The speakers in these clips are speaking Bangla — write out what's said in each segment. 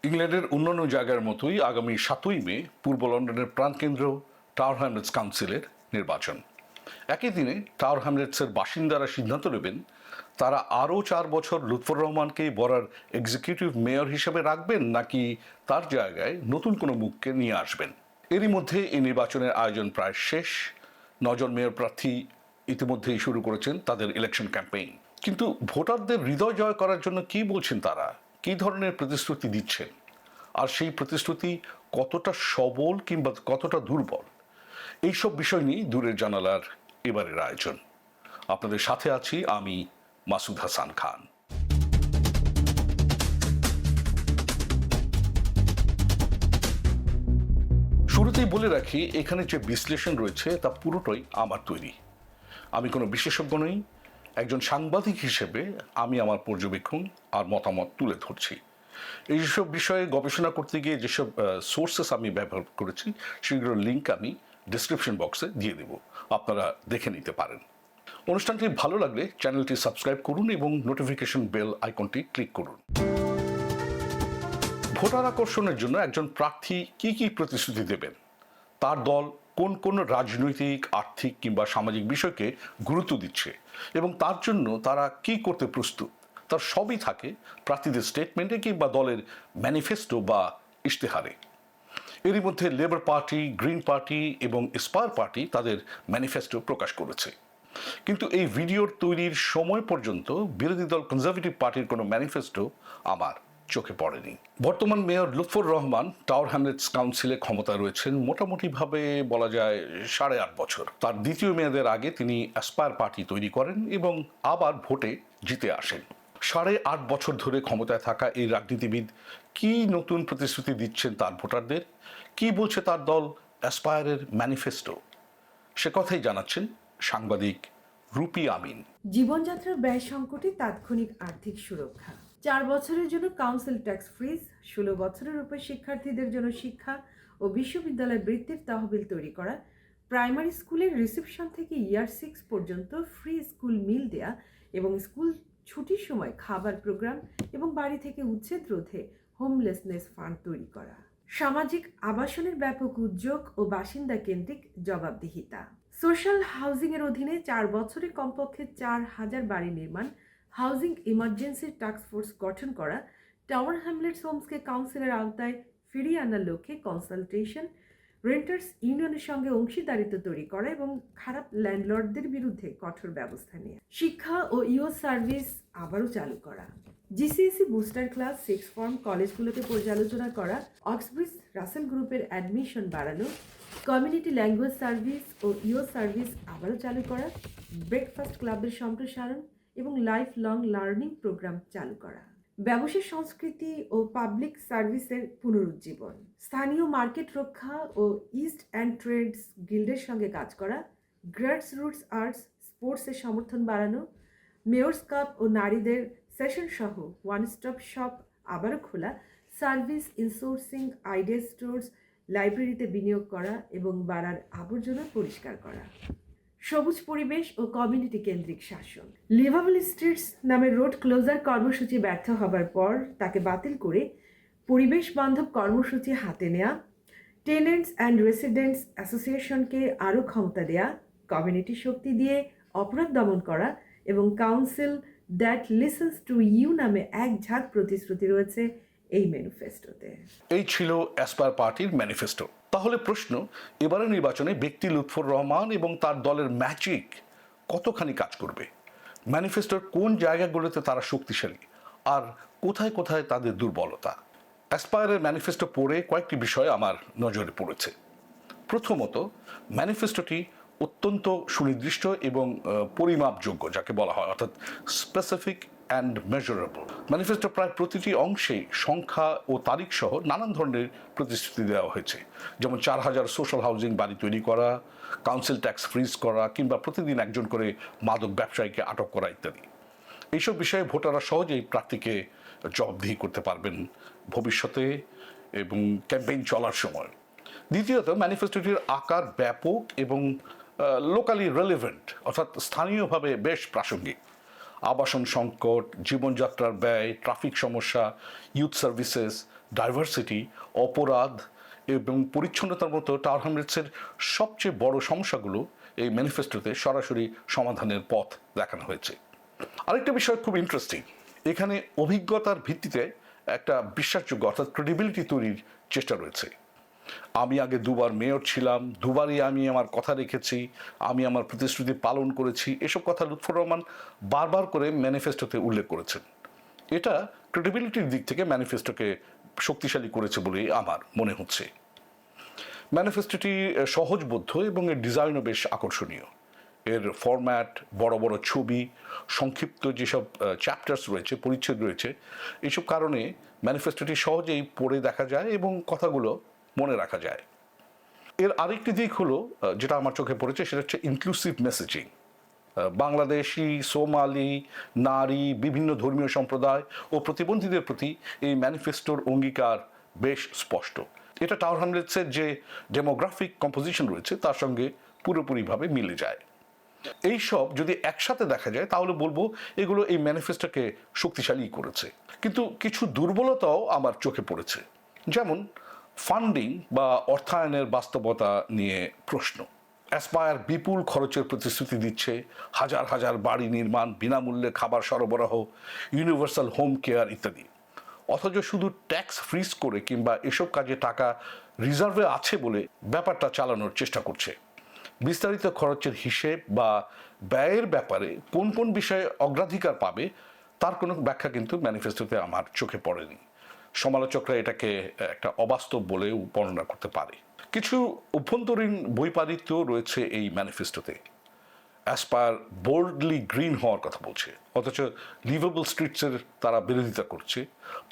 ইংল্যান্ডের অন্যান্য জায়গার মতোই আগামী 7ই মে পূর্ব লন্ডনের প্রাণকেন্দ্র টাওয়ার হ্যামলেটস কাউন্সিলের নির্বাচন। একই দিনে টাওয়ার হ্যামলেটসের বাসিন্দারা সিদ্ধান্ত নেবেন তারা আরও 4 বছর লুৎফর রহমানকে বরার এক্সিকিউটিভ মেয়র হিসেবে রাখবেন নাকি তার জায়গায় নতুন কোনো মুখকে নিয়ে আসবেন। এরই মধ্যে এই নির্বাচনের আয়োজন প্রায় শেষ। 9 জন মেয়র প্রার্থী ইতিমধ্যেই শুরু করেছেন তাদের ইলেকশন ক্যাম্পেইন। কিন্তু ভোটারদের হৃদয় জয় করার জন্য কি বলছেন তারা, কী ধরনের প্রতিশ্রুতি দিচ্ছেন, আর সেই প্রতিশ্রুতি কতটা সবল কিংবা কতটা দুর্বল, এইসব বিষয় নিয়ে দূরের জানালার এবারের আয়োজন। আপনাদের সাথে আছি আমি মাসুদ হাসান খান। শুরুতেই বলে রাখি, এখানে যে বিশ্লেষণ রয়েছে তা পুরোটাই আমার তৈরি। আমি কোনো বিশেষজ্ঞ নই। একজন সাংবাদিক হিসেবে আমি আমার পর্যবেক্ষণ আর মতামত তুলে ধরছি। এইসব বিষয়ে গবেষণা করতে গিয়ে যেসব সোর্সেস আমি ব্যবহার করেছি সেগুলোর লিঙ্ক আমি ডিসক্রিপশন বক্সে দিয়ে দেব, আপনারা দেখে নিতে পারেন। অনুষ্ঠানটি ভালো লাগলে চ্যানেলটি সাবস্ক্রাইব করুন এবং নোটিফিকেশন বেল আইকনটি ক্লিক করুন। ভোটার আকর্ষণের জন্য একজন প্রার্থী কি কি প্রতিশ্রুতি দেবেন, তার দল কোন কোন রাজনৈতিক, আর্থিক কিংবা সামাজিক বিষয়কে গুরুত্ব দিচ্ছে এবং তার জন্য তারা কি করতে প্রস্তুত, তার সবই থাকে প্রার্থীদের স্টেটমেন্টে কিংবা দলের ম্যানিফেস্টো বা ইশতেহারে। এরই মধ্যে লেবার পার্টি, গ্রিন পার্টি এবং এসপায়ার পার্টি তাদের ম্যানিফেস্টো প্রকাশ করেছে। কিন্তু এই ভিডিওর তৈরির সময় পর্যন্ত বিরোধী দল কনজারভেটিভ পার্টির কোনো ম্যানিফেস্টো আমার চোখে পড়েনি। বর্তমান mayor Lutfur Rahman Tower Hamlets কাউন্সিলে ক্ষমতা রয়েছেন মোটামুটিভাবে বলা যায় 8.5 বছর। তার দ্বিতীয় মেয়াদের আগে তিনি অ্যাসপায়ার পার্টি তৈরি করেন এবং আবার ভোটে জিতে আসেন। 8.5 বছর ধরে ক্ষমতায় থাকা এই রাজনীতিবিদ কি নতুন প্রতিশ্রুতি দিচ্ছেন তার ভোটারদের, কি বলছে তার দল অ্যাসপায়ারের ম্যানিফেস্টো, সে কথাই জানাচ্ছেন সাংবাদিক রুপি আমিন। জীবনযাত্রার ব্যয় সংকটে তাৎক্ষণিক আর্থিক সুরক্ষা, 4 বছরের জন্য কাউন্সিল ট্যাক্স ফ্রিজ, 16 বছরের উপর শিক্ষার্থীদের জন্য শিক্ষা ও বিশ্ববিদ্যালয় বৃত্তির তহবিল তৈরি করা, প্রাইমারি স্কুলের রিসেপশন থেকে ইয়ার 6 পর্যন্ত ফ্রি স্কুল মিল দেয়া এবং স্কুল ছুটির সময় খাবার প্রোগ্রাম এবং বাড়ি থেকে উচ্ছেদ রোধে হোমলেসনেস ফান্ড তৈরি করা, সামাজিক আবাসনের ব্যাপক উদ্যোগ ও বাসিন্দা কেন্দ্রিক জবাবদিহিতা, সোশ্যাল হাউজিং এর অধীনে 4 বছরে কমপক্ষে 4,000 বাড়ি নির্মাণ, হাউজিং ইমার্জেন্সি টাস্ক ফোর্স গঠন করা, টাওয়ার হ্যামলেটস হোমসকে কাউন্সিলের আওতায় ফিরিয়ে আনার লক্ষ্যে কনসালটেশন, রেন্টার্স ইউনিয়নের সঙ্গে অংশীদারিত্ব তৈরি করা এবং খারাপ ল্যান্ডলর্ডদের বিরুদ্ধে কঠোর ব্যবস্থা নেওয়া, শিক্ষা ও ইও সার্ভিস আবারও চালু করা, জিসিএসসি বুস্টার ক্লাস, 6 ফর্ম কলেজগুলোতে পর্যালোচনা করা, অক্সব্রিজ রাসেল গ্রুপের অ্যাডমিশন বাড়ানো, কমিউনিটি ল্যাঙ্গুয়েজ সার্ভিস ও ইও সার্ভিস আবারও চালু করা, ব্রেকফাস্ট ক্লাবের সম্প্রসারণ এবং লাইফ লং লার্নিং প্রোগ্রাম চালু করা, ব্যবসা সংস্কৃতি ও পাবলিক সার্ভিসের পুনরুজ্জীবন, স্থানীয় মার্কেট রক্ষা ও ইস্ট অ্যান্ড ট্রেডস গিল্ডের সঙ্গে কাজ করা, গ্রাস রুটস আর্টস স্পোর্টসের সমর্থন বাড়ানো, মেয়র্স কাপ ও নারীদের সেশন সহ ওয়ান স্টপ শপ আবারও খোলা, সার্ভিস ইনসোর্সিং, আইডিয়া স্টোর্স, লাইব্রেরিতে বিনিয়োগ করা এবং বাড়ার আবর্জনা পরিষ্কার করা, সবুজ পরিবেশ ও কমিউনিটি কেন্দ্রিক শাসন, লিভাবল স্ট্রিটস নামের রোড ক্লোজার কর্মসূচি ব্যর্থ হবার পর তাকে বাতিল করে পরিবেশ বান্ধব কর্মসূচি হাতে নেয়া, টেনেন্টস অ্যান্ড রেসিডেন্টস অ্যাসোসিয়েশনকে আরও ক্ষমতা দেয়া, কমিউনিটি শক্তি দিয়ে অপরাধ দমন করা এবং council that listens to you নামে এক ঝাঁক প্রতিশ্রুতি রয়েছে এই ম্যানিফেস্টোতে। এই ছিল অ্যাসপায়ার পার্টির ম্যানিফেস্টো। তাহলে প্রশ্ন, এবারের নির্বাচনে ব্যক্তি লুৎফর রহমান এবং তার দলের ম্যাজিক কতখানি কাজ করবে? ম্যানিফেস্টোর কোন জায়গাগুলোতে তারা শক্তিশালী আর কোথায় কোথায় তাদের দুর্বলতা? অ্যাসপায়ারের ম্যানিফেস্টো পড়ে কয়েকটি বিষয় আমার নজরে পড়েছে। প্রথমত, ম্যানিফেস্টোটি অত্যন্ত সুনির্দিষ্ট এবং পরিমাপযোগ্য, যাকে বলা হয়, অর্থাৎ স্পেসিফিক অ্যান্ড মেজারেবল। ম্যানিফেস্টো প্রায় প্রতিটি অংশে সংখ্যা ও তারিখ সহ নানান ধরনের প্রতিশ্রুতি দেওয়া হয়েছে, যেমন 4,000 সোশ্যাল হাউজিং বাড়ি তৈরি করা, কাউন্সিল ট্যাক্স ফ্রিজ করা কিংবা প্রতিদিন একজন করে মাদক ব্যবসায়ীকে আটক করা ইত্যাদি। এইসব বিষয়ে ভোটাররা সহজেই প্রার্থীকে জবাবদিহি করতে পারবেন ভবিষ্যতে এবং ক্যাম্পেইন চলার সময়। দ্বিতীয়ত, ম্যানিফেস্টোটির আকার ব্যাপক এবং লোকালি রেলিভেন্ট, অর্থাৎ স্থানীয়ভাবে বেশ প্রাসঙ্গিক। আবাসন সংকট, জীবনযাত্রার ব্যয়, ট্রাফিক সমস্যা, ইউথ সার্ভিসেস, ডাইভার্সিটি, অপরাধ এবং পরিচ্ছন্নতার মতো টাওয়ার হ্যামলেটসের সবচেয়ে বড় সমস্যাগুলো এই ম্যানিফেস্টোতে সরাসরি সমাধানের পথ দেখানো হয়েছে। আরেকটা বিষয় খুব ইন্টারেস্টিং, এখানে অভিজ্ঞতার ভিত্তিতে একটা বিশ্বাসযোগ্য অর্থাৎ ক্রেডিবিলিটি তৈরির চেষ্টা রয়েছে। আমি আগে দুবার মেয়র ছিলাম, দুবারই আমি আমার কথা রেখেছি, আমি আমার প্রতিশ্রুতি পালন করেছি, এসব কথা লুৎফর রহমান বারবার করে ম্যানিফেস্টোতে উল্লেখ করেছেন। এটা ক্রেডিবিলিটির দিক থেকে ম্যানিফেস্টোকে শক্তিশালী করেছে বলেই আমার মনে হচ্ছে। ম্যানিফেস্টোটি সহজবোধ্য এবং এর ডিজাইনও বেশ আকর্ষণীয়। এর ফরম্যাট, বড় বড় ছবি, সংক্ষিপ্ত যেসব চ্যাপ্টার্স রয়েছে, পরিচ্ছেদ রয়েছে, এইসব কারণে ম্যানিফেস্টোটি সহজেই পড়ে দেখা যায় এবং কথাগুলো মনে রাখা যায়। এর আরেকটি দিক হলো যেটা আমার চোখে পড়েছে, সেটা হচ্ছে ইনক্লুসিভ মেসেজিং। বাংলাদেশি, সোমালি, নারী, বিভিন্ন ধর্মীয় সম্প্রদায় ও প্রতিবন্ধীদের প্রতি এই ম্যানিফেস্টোর অঙ্গীকার বেশ স্পষ্ট। এটা টাওয়ার হ্যামলেটসের যে ডেমোগ্রাফিক কম্পোজিশন রয়েছে তার সঙ্গে পুরোপুরিভাবে মিলে যায়। এই সব যদি একসাথে দেখা যায় তাহলে বলবো এগুলো এই ম্যানিফেস্টোকে শক্তিশালী করেছে। কিন্তু কিছু দুর্বলতাও আমার চোখে পড়েছে, যেমন ফান্ডিং বা অর্থায়নের বাস্তবতা নিয়ে প্রশ্ন। অ্যাসপায়ার বিপুল খরচের প্রতিশ্রুতি দিচ্ছে, হাজার হাজার বাড়ি নির্মাণ, বিনামূল্যে খাবার সরবরাহ, ইউনিভার্সাল হোম কেয়ার ইত্যাদি, অথচ শুধু ট্যাক্স ফ্রিজ করে কিংবা এসব কাজে টাকা রিজার্ভে আছে বলে ব্যাপারটা চালানোর চেষ্টা করছে। বিস্তারিত খরচের হিসেব বা ব্যয়ের ব্যাপারে কোন কোন বিষয়ে অগ্রাধিকার পাবে তার কোনো ব্যাখ্যা কিন্তু ম্যানিফেস্টোতে আমার চোখে পড়েনি। সমালোচকরা এটাকে একটা অবাস্তব বলেও বর্ণনা করতে পারে। কিছু অভ্যন্তরীণ বৈপারীত্য রয়েছে এই ম্যানিফেস্টোতে। অ্যাসপায়ার বোল্ডলি গ্রিন হওয়ার কথা বলছে, অথচ লিভেবল স্ট্রিটসের তারা বিরোধিতা করছে,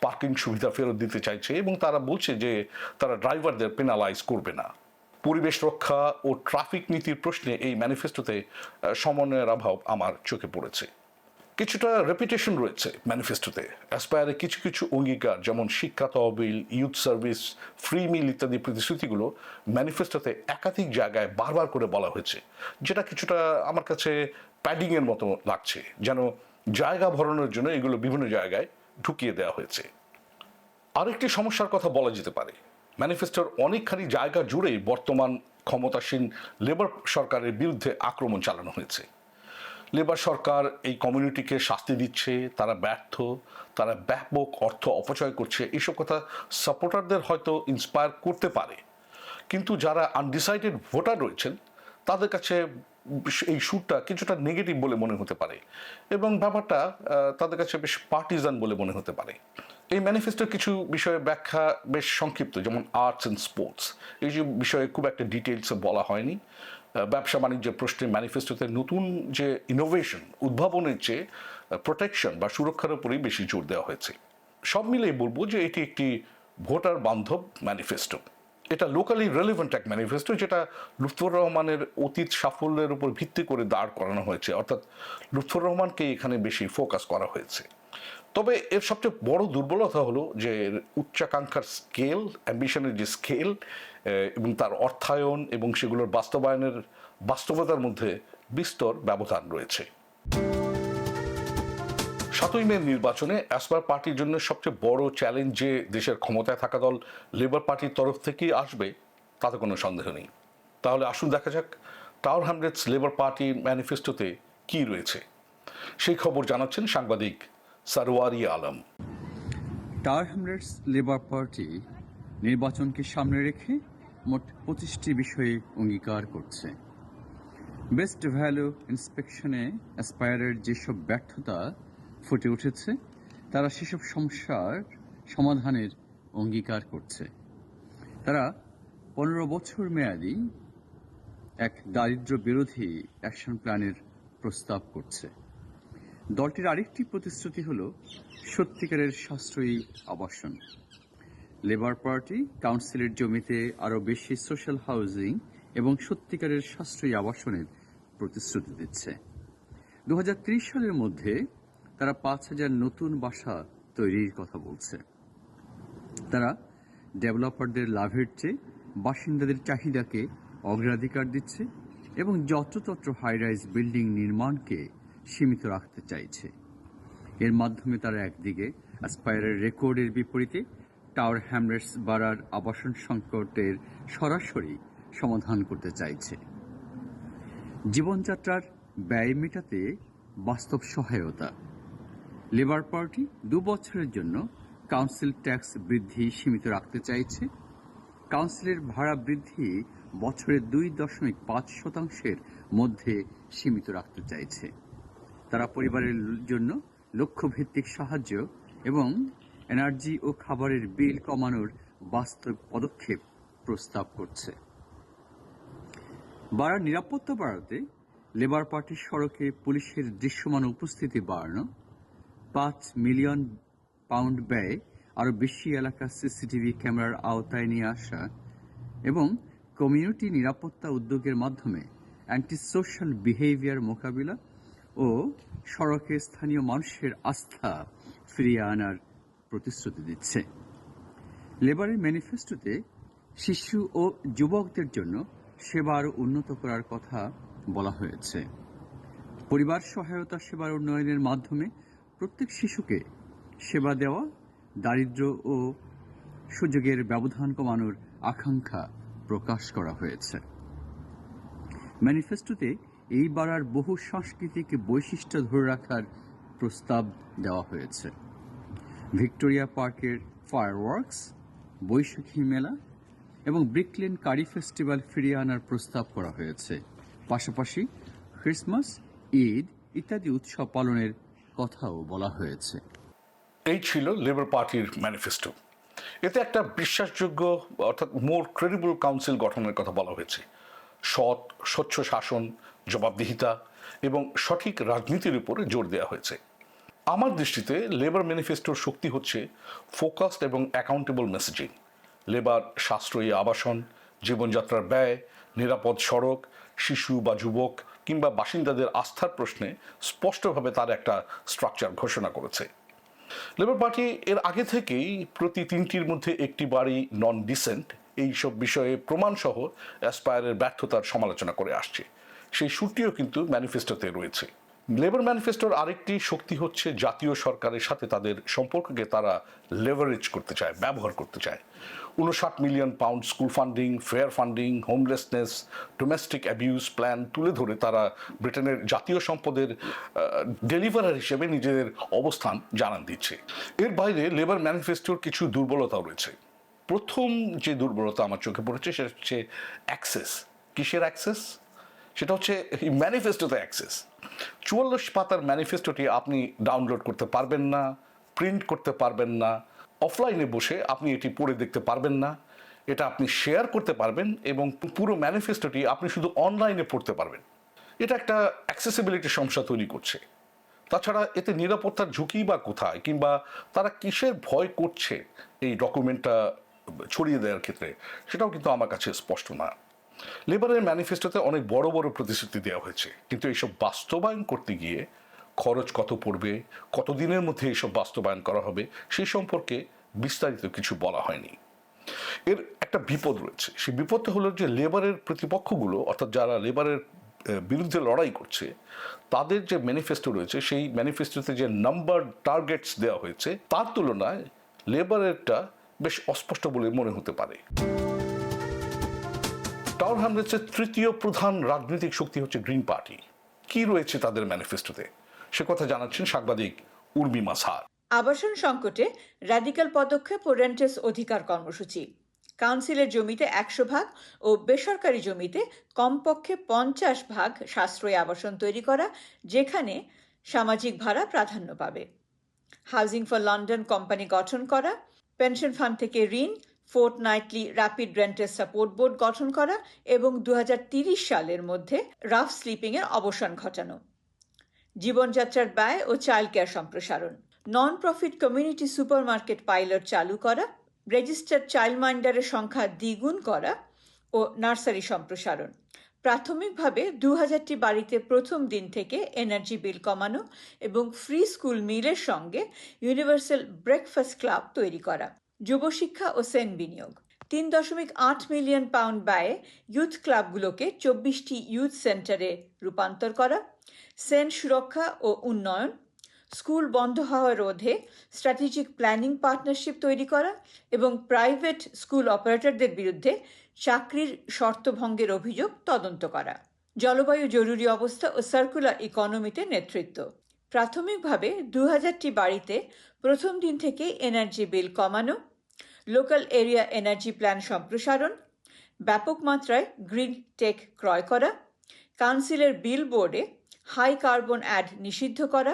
পার্কিং সুবিধা ফেরত দিতে চাইছে এবং তারা বলছে যে তারা ড্রাইভারদের পেনালাইজ করবে না। পরিবেশ রক্ষা ও ট্রাফিক নীতির প্রশ্নে এই ম্যানিফেস্টোতে সমন্বয়ের অভাব আমার চোখে পড়েছে। কিছুটা রেপুটেশন রয়েছে ম্যানিফেস্টোতে। অ্যাসপায়ারে কিছু কিছু অঙ্গীকার, যেমন শিক্ষা তহবিল, ইউথ সার্ভিস, ফ্রি মিল ইত্যাদি প্রতিশ্রুতিগুলো ম্যানিফেস্টোতে একাধিক জায়গায় বারবার করে বলা হয়েছে, যেটা কিছুটা আমার কাছে প্যাডিংয়ের মতো লাগছে, যেন জায়গা ভরানোর জন্য এগুলো বিভিন্ন জায়গায় ঢুকিয়ে দেওয়া হয়েছে। আরেকটি সমস্যার কথা বলা যেতে পারে, ম্যানিফেস্টোর অনেকখানি জায়গা জুড়েই বর্তমান ক্ষমতাসীন লেবার সরকারের বিরুদ্ধে আক্রমণ চালানো হয়েছে। লেবার সরকার এই কমিউনিটিকে শাস্তি দিচ্ছে, তারা ব্যর্থ, তারা ব্যাপক অর্থ অপচয় করছে, এইসব কথা সাপোর্টারদের হয়তো ইন্সপায়ার করতে পারে, কিন্তু যারা আনডিসাইডেড ভোটার রয়েছেন তাদের কাছে এই সুরটা কিছুটা নেগেটিভ বলে মনে হতে পারে এবং ব্যাপারটা তাদের কাছে বেশ পার্টিজান বলে মনে হতে পারে। এই ম্যানিফেস্টোর কিছু বিষয়ে ব্যাখ্যা বেশ সংক্ষিপ্ত, যেমন আর্টস অ্যান্ড স্পোর্টস, এই যে বিষয়ে খুব একটা ডিটেলসে বলা হয়নি। ব্যবসা বাণিজ্যের প্রশ্নে ম্যানিফেস্টোতে নতুন যে ইনোভেশন, উদ্ভাবনের চেয়ে প্রোটেকশন বা সুরক্ষার উপরেই বেশি জোর দেওয়া হয়েছে। সব মিলিয়ে বলবো যে এটি একটি ভোটার বান্ধব ম্যানিফেস্টো। এটা লোকালি রেলিভেন্ট এক ম্যানিফেস্টো, যেটা লুৎফর রহমানের অতীত সাফল্যের উপর ভিত্তি করে দাঁড় করানো হয়েছে, অর্থাৎ লুৎফর রহমানকে এখানে বেশি ফোকাস করা হয়েছে। তবে এর সবচেয়ে বড় দুর্বলতা হলো যে উচ্চাকাঙ্ক্ষার স্কেল, অ্যাম্বিশনের যে স্কেল এবং তার অর্থায়ন এবং সেগুলোর বাস্তবায়নের বাস্তবতার মধ্যে বিস্তর ব্যবধান রয়েছে। 7ই মে নির্বাচনে অ্যাসপায়ার পার্টির জন্য সবচেয়ে বড় চ্যালেঞ্জ যে দেশের ক্ষমতায় থাকা দল লেবার পার্টির তরফ থেকেই আসবে তাতে কোনো সন্দেহ নেই। তাহলে আসুন দেখা যাক টাওয়ার হ্যামলেটস লেবার পার্টির ম্যানিফেস্টোতে কি রয়েছে। সেই খবর জানাচ্ছেন সাংবাদিক Sarwari Alam. Tower Hamlets Labour Party নির্বাচনকে সামনে রেখে মোট 25টি বিষয়ে অঙ্গীকার করছে। বেস্ট ভ্যালু ইন্সপেকশনে অ্যাসপায়ারের যেসব ব্যর্থতা ফুটে উঠেছে তারা সেসব সমস্যার সমাধানের অঙ্গীকার করছে। তারা 15 বছর মেয়াদী এক দারিদ্র্য বিরোধী অ্যাকশন প্ল্যানের প্রস্তাব করছে। দলটির আরেকটি প্রতিশ্রুতি হল সত্যিকারের সাশ্রয়ী আবাসন। লেবার পার্টি কাউন্সিলের জমিতে আরও বেশি সোশ্যাল হাউজিং এবং সত্যিকারের সাশ্রয়ী আবাসনের প্রতিশ্রুতি দিচ্ছে। 2030 সালের মধ্যে তারা 5,000 নতুন বাসা তৈরির কথা বলছে। তারা ডেভেলপারদের লাভের চেয়ে বাসিন্দাদের চাহিদাকে অগ্রাধিকার দিচ্ছে এবং যত্রতত্র হাইরাইজ বিল্ডিং নির্মাণকে সীমিত রাখতে চাইছে। এর মাধ্যমে তারা একদিকে অ্যাসপায়ারের রেকর্ডের বিপরীতে টাওয়ার হ্যামলেটস বাড়ার আবাসন সংকটের সরাসরি সমাধান করতে চাইছে। জীবনযাত্রার ব্যয় মেটাতে বাস্তব সহায়তা। লেবার পার্টি 2 বছরের জন্য কাউন্সিল ট্যাক্স বৃদ্ধি সীমিত রাখতে চাইছে। কাউন্সিলের ভাড়া বৃদ্ধি বছরে 2.5% মধ্যে সীমিত রাখতে চাইছে। তারা পরিবারের জন্য লক্ষ্যভিত্তিক সাহায্য এবং এনার্জি ও খাবারের বিল কমানোর বাস্তব পদক্ষেপ প্রস্তাব করছে। বাড়ার নিরাপত্তা বাড়াতে লেবার পার্টির সড়কে পুলিশের দৃশ্যমান উপস্থিতি বাড়ানো, 5 মিলিয়ন পাউন্ড ব্যয়ে আরও বেশি এলাকা সিসিটিভি ক্যামেরার আওতায় নিয়ে আসা এবং কমিউনিটি নিরাপত্তা উদ্যোগের মাধ্যমে অ্যান্টি সোশ্যাল বিহেভিয়ার মোকাবিলা ও সড়কে স্থানীয় মানুষের আস্থা ফিরিয়ে আনার প্রতিশ্রুতি দিচ্ছে। লেবারের ম্যানিফেস্টোতে শিশু ও যুবকদের জন্য সেবা আরও উন্নত করার কথা বলা হয়েছে। পরিবার সহায়তা সেবার উন্নয়নের মাধ্যমে প্রত্যেক শিশুকে সেবা দেওয়া, দারিদ্র্য ও সুযোগের ব্যবধান কমানোর আকাঙ্ক্ষা প্রকাশ করা হয়েছে। ম্যানিফেস্টোতে এই বাড়ার বহু সাংস্কৃতিক বৈশিষ্ট্য ধরে রাখার প্রস্তাব দেওয়া হয়েছে। ভিক্টোরিয়া পার্কের ফায়ারওয়ার্কস, বৈশাখী মেলা এবং ব্রিকলেন কারি ফেস্টিভ্যাল ফিরিয়ে আনার প্রস্তাব করা হয়েছে। পাশাপাশি ক্রিসমাস, ঈদ ইত্যাদি উৎসব পালনের কথাও বলা হয়েছে। এই ছিল লেবার পার্টির ম্যানিফেস্টো। এতে একটা বিশ্বাসযোগ্য অর্থাৎ মোর ক্রেডিবল কাউন্সিল গঠনের কথা বলা হয়েছে। সৎ, স্বচ্ছ শাসন, জবাবদিহিতা এবং সঠিক রাজনীতির উপরে জোর দেওয়া হয়েছে। আমার দৃষ্টিতে লেবার ম্যানিফেস্টোর শক্তি হচ্ছে ফোকাসড এবং অ্যাকাউন্টেবল মেসেজিং। লেবার সাশ্রয়ী আবাসন, জীবনযাত্রার ব্যয়, নিরাপদ সড়ক, শিশু বা যুবক কিংবা বাসিন্দাদের আস্থার প্রশ্নে স্পষ্টভাবে তার একটা স্ট্রাকচার ঘোষণা করেছে। লেবার পার্টি এর আগে থেকেই প্রতি 3টির মধ্যে একটি বাড়ি নন ডিসেন্ট এইসব বিষয়ে প্রমাণসহ অ্যাসপায়ারের ব্যর্থতার সমালোচনা করে আসছে। সেই সুরটিও কিন্তু ম্যানিফেস্টোতে রয়েছে। লেবার ম্যানিফেস্টোর আরেকটি শক্তি হচ্ছে জাতীয় সরকারের সাথে তাদের সম্পর্ককে তারা লেভারেজ করতে চায়, ব্যবহার করতে চায়। 59 million pound school funding, fair funding, homelessness, domestic abuse plan তুলে ধরে তারা ব্রিটেনের জাতীয় সম্পদের ডেলিভারার হিসেবে নিজেদের অবস্থান জানান দিচ্ছে। এর বাইরে লেবার ম্যানিফেস্টোর কিছু দুর্বলতাও রয়েছে। প্রথম যে দুর্বলতা আমার চোখে পড়েছে সেটা হচ্ছে অ্যাক্সেস। কিসের অ্যাক্সেস? সেটা হচ্ছে ম্যানিফেস্টোতে অ্যাক্সেস। 44 পাতার ম্যানিফেস্টোটি আপনি ডাউনলোড করতে পারবেন না, প্রিন্ট করতে পারবেন না, অফলাইনে বসে আপনি এটি পড়ে দেখতে পারবেন না। এটা আপনি শেয়ার করতে পারবেন এবং পুরো ম্যানিফেস্টোটি আপনি শুধু অনলাইনে পড়তে পারবেন। এটা একটা অ্যাক্সেসিবিলিটি সমস্যা তৈরি করছে। তাছাড়া এতে নিরাপত্তার ঝুঁকি বা কোথায়, কিংবা তারা কিসের ভয় করছে এই ডকুমেন্টটা ছড়িয়ে দেওয়ার ক্ষেত্রে, সেটাও কিন্তু আমার কাছে স্পষ্ট না। লেবারের ম্যানিফেস্টোতে অনেক বড় বড় প্রতিশ্রুতি দেওয়া হয়েছে, কিন্তু এইসব বাস্তবায়ন করতে গিয়ে খরচ কত পড়বে, কতদিনের মধ্যে এইসব বাস্তবায়ন করা হবে, সেই সম্পর্কে বিস্তারিত কিছু বলা হয়নি। এর একটা বিপদ রয়েছে। সেই বিপদটা হলো যে লেবারের প্রতিপক্ষগুলো, অর্থাৎ যারা লেবারের বিরুদ্ধে লড়াই করছে, তাদের যে ম্যানিফেস্টো রয়েছে সেই ম্যানিফেস্টোতে যে নাম্বার টার্গেটস দেওয়া হয়েছে তার তুলনায় লেবারেরটা বেশ অস্পষ্ট বলে মনে হতে পারে। টাওয়ার হ্যামলেটসের তৃতীয় প্রধান রাজনৈতিক শক্তি হচ্ছে গ্রিন পার্টি। কি রয়েছে তাদের ম্যানিফেস্টোতে সে কথা জানাচ্ছেন সাংবাদিক উর্মি মাসার। আবাসন সংকটে র্যাডিক্যাল পদক্ষেপ ও রেন্টেস অধিকার কর্মসূচি। কাউন্সিলের জমিতে 100% ও বেসরকারি জমিতে কমপক্ষে 50% সাশ্রয়ী আবাসন তৈরি করা, যেখানে সামাজিক ভাড়া প্রাধান্য পাবে। হাউজিং ফর লন্ডন কোম্পানি গঠন করা, পেনশন ফান্ড থেকে ঋণ, ফোর্টনাইটলি র্যাপিড রেন্টেস সাপোর্ট বোর্ড গঠন করা এবং 2030 সালের মধ্যে রাফ স্লিপিংয়ের অবসান ঘটানো। জীবনযাত্রার ব্যয় ও চাইল্ড কেয়ার সম্প্রসারণ। Non profit community supermarket pilot চালু করা, রেজিস্টার্ড চাইল্ড মাইন্ডারের সংখ্যা দ্বিগুণ করা ও নার্সারি সম্প্রসারণ। প্রাথমিকভাবে 2000টি বাড়িতে প্রথম দিন থেকে এনার্জি বিল কমানো এবং ফ্রি স্কুল মিলের সঙ্গে ইউনিভার্সাল ব্রেকফাস্ট ক্লাব তৈরি করা। যুবশিক্ষা ও সেন বিনিয়োগ। 3.8 মিলিয়ন পাউন্ড ব্যয়ে ইউথ ক্লাবগুলোকে 24টি ইউথ সেন্টারে রূপান্তর করা। সেন সুরক্ষা ও উন্নয়ন, স্কুল বন্ধ হওয়া রোধে স্ট্র্যাটেজিক প্ল্যানিং পার্টনারশিপ তৈরি করা এবং প্রাইভেট স্কুল অপারেটরদের বিরুদ্ধে চাকরির শর্ত ভঙ্গের অভিযোগ তদন্ত করা। জলবায়ু জরুরি অবস্থা ও সার্কুলার ইকোনমিতে নেতৃত্ব। প্রাথমিকভাবে 2000টি বাড়িতে প্রথম দিন থেকে এনার্জি বিল কমানো, লোকাল এরিয়া এনার্জি প্ল্যান সম্প্রসারণ, ব্যাপক মাত্রায় গ্রিন টেক ক্রয় করা, কাউন্সিলের বিল বোর্ডে হাই কার্বন অ্যাড নিষিদ্ধ করা,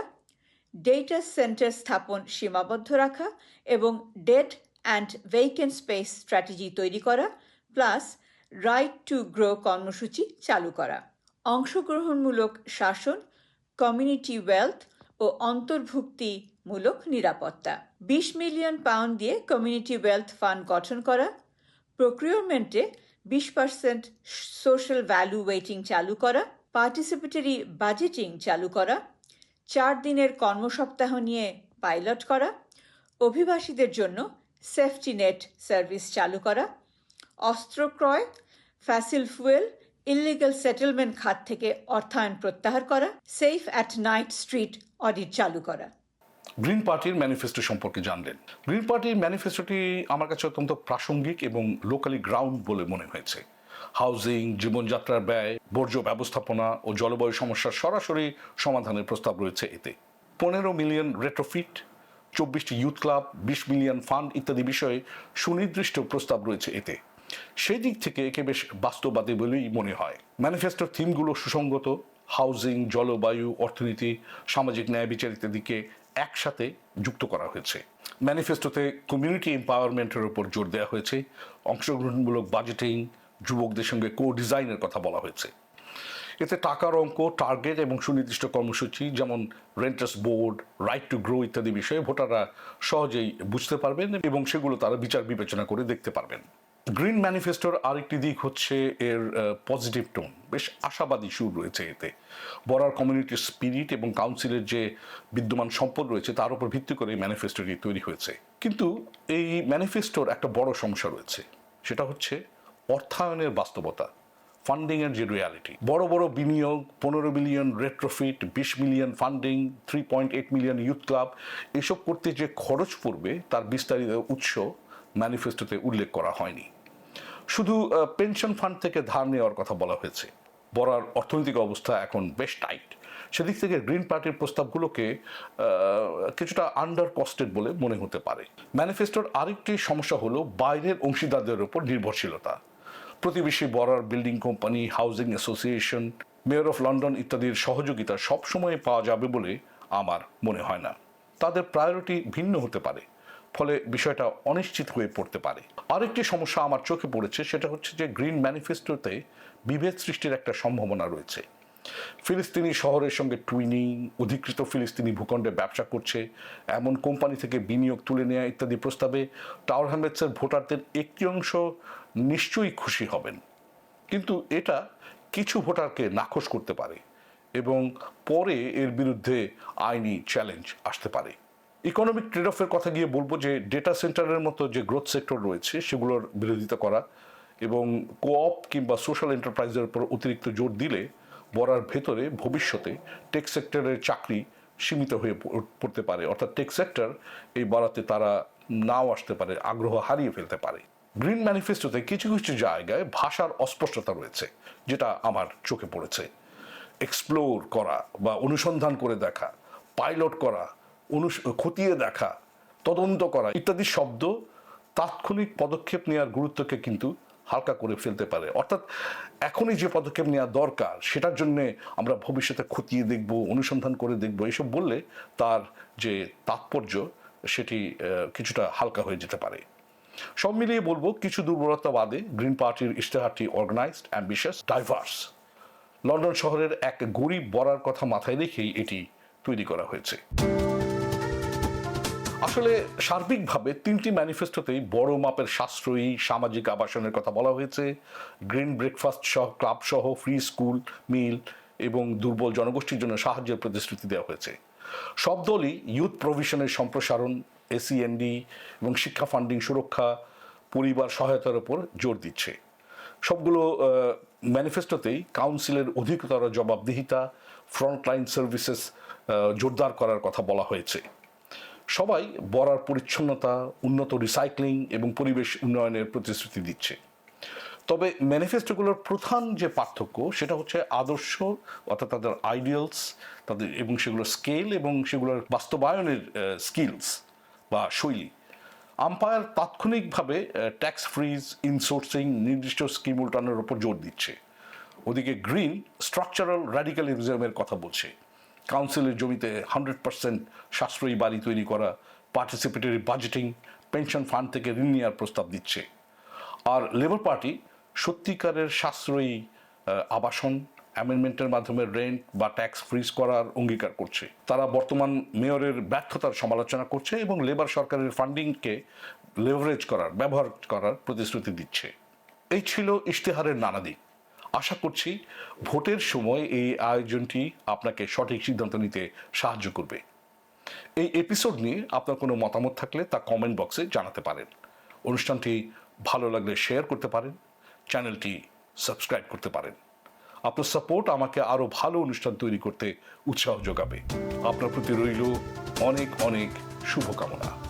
ডেটা সেন্টার স্থাপন সীমাবদ্ধ রাখা এবং dead and vacant space strategy তৈরি করা, প্লাস রাইট টু গ্রো কর্মসূচি চালু করা। অংশগ্রহণমূলক শাসন, কমিউনিটি ওয়েলথ ও অন্তর্ভুক্তিমূলক নিরাপত্তা। 20 মিলিয়ন পাউন্ড দিয়ে কমিউনিটি ওয়েলথ ফান্ড গঠন করা, প্রক্রিয়রমেন্টে 20% সোশ্যাল ভ্যালু ওয়েটিং চালু করা, পার্টিসিপেটরি বাজেটিং চালু করা, 4 দিনের কর্মসপ্তাহ নিয়ে পাইলট করা, অভিবাসীদের জন্য সেফটি নেট সার্ভিস চালু করা, অস্ত্র ক্রয়, ফ্যাসিল ফুয়েল, ইলিগাল সেটেলমেন্ট খাত থেকে অর্থায়ন প্রত্যাহার করা, safe at night street audit চালু করা। গ্রিন পার্টির ম্যানিফেস্টো সম্পর্কে জানলেন। গ্রিন পার্টির ম্যানিফেস্টোটি আমার কাছে অত্যন্ত প্রাসঙ্গিক এবং লোকালি গ্রাউন্ড বলে মনে হয়েছে। হাউজিং, জীবনযাত্রার ব্যয়, বর্জ্য ব্যবস্থাপনা ও জলবায়ু সমস্যার সরাসরি সমাধানের প্রস্তাব রয়েছে এতে। 15 মিলিয়ন রেট্রোফিট, 24টি ইউথ ক্লাব, 20 মিলিয়ন ফান্ড ইত্যাদি বিষয়ে সুনির্দিষ্ট প্রস্তাব রয়েছে এতে। সেই দিক থেকে একে বেশ বাস্তববাদী বলেই মনে হয়। ম্যানিফেস্টোর থিমগুলো সুসংগত। হাউজিং, জলবায়ু, অর্থনীতি, সামাজিক ন্যায় বিচার ইত্যাদিকে একসাথে যুক্ত করা হয়েছে। ম্যানিফেস্টোতে কমিউনিটি এম্পাওয়ারমেন্টের উপর জোর দেওয়া হয়েছে। অংশগ্রহণমূলক বাজেটিং, যুবকদের সঙ্গে কো ডিজাইনের কথা বলা হয়েছে। এতে টাকার অঙ্ক, টার্গেট এবং সুনির্দিষ্ট কর্মসূচি যেমন renters board, right to grow ইত্যাদি বিষয়ে ভোটাররা সহজেই বুঝতে পারবেন এবং সেগুলো তারা বিচার বিবেচনা করে দেখতে পারবেন। গ্রিন ম্যানিফেস্টোর আরেকটি দিক হচ্ছে এর পজিটিভ টোন। বেশ আশাবাদী সুর রয়েছে এতে। বড়ার কমিউনিটির স্পিরিট এবং কাউন্সিলের যে বিদ্যমান সম্পদ রয়েছে তার উপর ভিত্তি করে এই ম্যানিফেস্টোটি তৈরি হয়েছে। কিন্তু এই ম্যানিফেস্টোর একটা বড় সমস্যা রয়েছে, সেটা হচ্ছে অর্থায়নের বাস্তবতা, ফান্ডিংয়ের যে রিয়ালিটি। বড় বড় বিনিয়োগ, 15 million retrofit, 20 million funding, 3.8 million youth club, এসব করতে যে খরচ পড়বে তার বিস্তারিত উৎস ম্যানিফেস্টোতে উল্লেখ করা হয়নি। শুধু পেনশন ফান্ড থেকে ধার নেওয়ার কথা বলা হয়েছে। বড়ার অর্থনৈতিক অবস্থা এখন বেশ টাইট। সেদিক থেকে গ্রিন পার্টির প্রস্তাবগুলোকে কিছুটা আন্ডার কস্টেড বলে মনে হতে পারে। ম্যানিফেস্টোর আরেকটি সমস্যা হলো বাইরের অংশীদারদের উপর নির্ভরশীলতা। প্রতিবেশী বড়ার building company, housing association, mayor of London ইত্যাদির সহযোগিতা সবসময় পাওয়া যাবে বলে আমার মনে হয় না। তাদের প্রায়োরিটি ভিন্ন হতে পারে, ফলে বিষয়টা অনিশ্চিত হয়ে পড়তে পারে। আরেকটি সমস্যা আমার চোখে পড়েছে, সেটা হচ্ছে যে গ্রিন ম্যানিফেস্টোতে বিভেদ সৃষ্টির একটা সম্ভাবনা রয়েছে। ফিলিস্তিনি শহরের সঙ্গে টুইনিং, অধিকৃত ফিলিস্তিনি ভূখণ্ডে ব্যবসা করছে এমন কোম্পানি থেকে বিনিয়োগ তুলে নেওয়া ইত্যাদি প্রস্তাবে টাওয়ার হ্যামলেটসের ভোটারদের একটি অংশ নিশ্চয়ই খুশি হবেন, কিন্তু এটা কিছু ভোটারকে নাখোশ করতে পারে এবং পরে এর বিরুদ্ধে আইনি চ্যালেঞ্জ আসতে পারে। ইকোনমিক ট্রেড অফের কথা গিয়ে বলবো যে ডেটা সেন্টারের মতো যে গ্রোথ সেক্টর রয়েছে সেগুলোর বিরোধিতা করা এবং কোঅপ কিংবা সোশ্যাল এন্টারপ্রাইজের উপর অতিরিক্ত জোর দিলে বড়ার ভেতরে ভবিষ্যতে টেক সেক্টরের চাকরি সীমিত হয়ে পড়তে পারে, অর্থাৎ টেক সেক্টর এই বরাতে তারা নাও আসতে পারে, আগ্রহ হারিয়ে ফেলতে পারে। গ্রিন ম্যানিফেস্টোতে কিছু কিছু জায়গায় ভাষার অস্পষ্টতা রয়েছে, যেটা আমার চোখে পড়েছে। এক্সপ্লোর করা বা অনুসন্ধান করে দেখা, পাইলট করা, খতিয়ে দেখা, তদন্ত করা ইত্যাদি শব্দ তাৎক্ষণিক পদক্ষেপ নেওয়ার গুরুত্বকে কিন্তু হালকা করে ফেলতে পারে। অর্থাৎ এখনই যে পদক্ষেপ নেওয়া দরকার সেটার জন্য আমরা ভবিষ্যতে খতিয়ে দেখব, অনুসন্ধান করে দেখব, এসব বললে তার যে তাৎপর্য সেটি কিছুটা হালকা হয়ে যেতে পারে। সব মিলিয়ে বলবো কিছু দুর্বলতা বাদে গ্রিন পার্টির ইশতেহারটি অর্গানাইজড, অ্যাম্বিশাস, ডাইভার্স। লন্ডন শহরের এক গরিব বড়ার কথা মাথায় রেখেই এটি তৈরি করা হয়েছে। আসলে সার্বিকভাবে 3টি ম্যানিফেস্টোতেই বড় মাপের সাশ্রয়ী সামাজিক আবাসনের কথা বলা হয়েছে। গ্রিন ব্রেকফাস্ট সহ, ক্লাব সহ ফ্রি স্কুল মিল এবং দুর্বল জনগোষ্ঠীর জন্য সাহায্যের প্রতিশ্রুতি দেওয়া হয়েছে। সব দলই ইউথ প্রভিশনের সম্প্রসারণ, এসিএনডি এবং শিক্ষা ফান্ডিং সুরক্ষা, পরিবার সহায়তার উপর জোর দিচ্ছে। সবগুলো ম্যানিফেস্টোতেই কাউন্সিলের অধিকতর জবাবদিহিতা, ফ্রন্টলাইন সার্ভিসেস জোরদার করার কথা বলা হয়েছে। সবাই বরার পরিচ্ছন্নতা, উন্নত রিসাইক্লিং এবং পরিবেশ উন্নয়নের প্রতিশ্রুতি দিচ্ছে। তবে ম্যানিফেস্টোগুলোর প্রধান যে পার্থক্য সেটা হচ্ছে আদর্শ, অর্থাৎ তাদের আইডিয়ালস, তাদের এবং সেগুলোর স্কেল এবং সেগুলোর বাস্তবায়নের স্কিলস বা শৈলী। আম্পায়ার তাৎক্ষণিকভাবে ট্যাক্স ফ্রিজ, ইনসোর্সিং, নির্দিষ্ট স্কিম উল্টানোর উপর জোর দিচ্ছে। ওদিকে গ্রিন স্ট্রাকচারাল র্যাডিক্যালিজমের কথা বলছে। কাউন্সিলের জমিতে 100% সাশ্রয়ী বাড়ি তৈরি করা, পার্টিসিপেটরি বাজেটিং, পেনশন ফান্ড থেকে ঋণ নেওয়ার প্রস্তাব দিচ্ছে। আর লেবার পার্টি সত্যিকারের সাশ্রয়ী আবাসন, অ্যামেন্ডমেন্টের মাধ্যমে রেন্ট বা ট্যাক্স ফ্রিজ করার অঙ্গীকার করছে। তারা বর্তমান মেয়রের ব্যর্থতার সমালোচনা করছে এবং লেবার সরকারের ফান্ডিংকে লেভারেজ ব্যবহার করার প্রতিশ্রুতি দিচ্ছে। এই ছিল ইশতেহারের নানা দিক। আশা করছি ভোটের সময় এই আয়োজনটি আপনাকে সঠিক সিদ্ধান্ত নিতে সাহায্য করবে। এই এপিসোড নিয়ে আপনার কোনো মতামত থাকলে তা কমেন্ট বক্সে জানাতে পারেন। অনুষ্ঠানটি ভালো লাগলে শেয়ার করতে পারেন, চ্যানেলটি সাবস্ক্রাইব করতে পারেন। আপনার সাপোর্ট আমাকে আরও ভালো অনুষ্ঠান তৈরি করতে উৎসাহ যোগাবে। আপনার প্রতি রইল অনেক অনেক শুভকামনা।